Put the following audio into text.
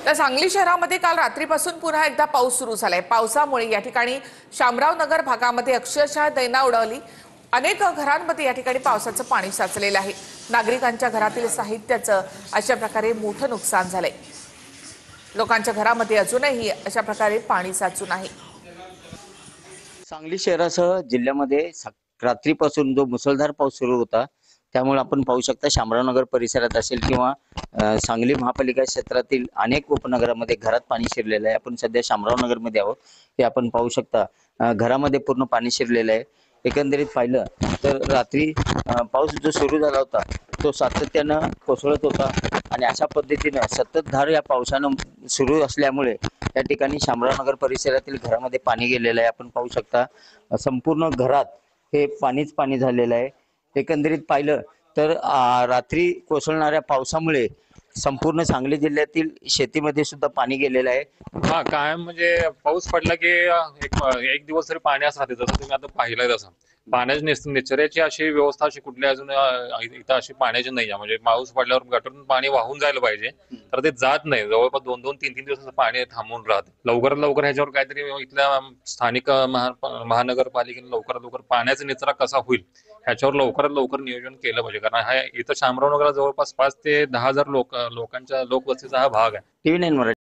तर सांगली शहरामध्ये काल रात्रीपासून पुन्हा एकदा पाऊस सुरू झालाय। पावसामुळे या ठिकाणी शामराव नगर भागामध्ये अक्षरशः दैना उडाली। अनेक घरांमध्ये या ठिकाणी पावसाचं पाणी साचलेलं आहे। नागरिकांच्या घरातील साहित्याचं अशा प्रकारे मोठं नुकसान झालंय। लोकांच्या घरामध्ये अजूनही अशा प्रकारे पाणी साचून आहे। सांगली शहरासह जिल्ह्यामध्ये रात्रीपासून जो मुसळधार पाऊस सुरू होता, त्यामुळे आपण पाहू शकता शामरावनगर परिसरात असेल किंवा सांगली महापालिका क्षेत्रातील अनेक उपनगरामध्ये घरात पाणी शिरलेलं आहे। आपण सध्या शामरावनगरमध्ये आहोत, हे आपण पाहू शकता। घरामध्ये पूर्ण पाणी शिरलेलं आहे। एकंदरीत पाहिलं तर रात्री पाऊस जो सुरू झाला होता तो सातत्यानं कोसळत होता आणि अशा पद्धतीनं सततधार या पावसानं सुरू असल्यामुळे या ठिकाणी शामरावनगर परिसरातील घरामध्ये पाणी गेलेलं आहे। आपण पाहू शकता संपूर्ण घरात हे पाणीच पाणी झालेलं आहे। एकंदरीत पाहिलं तर रात्री कोसळणाऱ्या पावसामुळे संपूर्ण सांगली जिल्ह्यातील शेतीमध्ये सुद्धा पाणी गेलेलं आहे। हा कायम म्हणजे पाऊस पडला की एक दिवस तरी पाण्यास राहते, जसं तुम्ही आता पाहिलंय तसं पाण्याची निचऱ्याची अशी व्यवस्था अशी कुठली अजून इथं अशी पाण्याची नाही आहे। म्हणजे पाऊस पडल्यावर गटरून पाणी वाहून जायला पाहिजे, तर ते जात नाही। जवळपास 2-2, 3-3 दिवसाचं पाणी थांबून राहते। लवकरात लवकर ह्याच्यावर काहीतरी इथल्या स्थानिक महानगरपालिकेने लवकरात लवकर पाण्याचा निचरा कसा होईल ह्याच्यावर लवकरात लवकर नियोजन केलं पाहिजे। कारण हा इथं शामरावनगरला जवळपास 5 ते 10 हजार लोकांच्या लोकवस्तीचा हा भाग आहे। TV9 मराठी।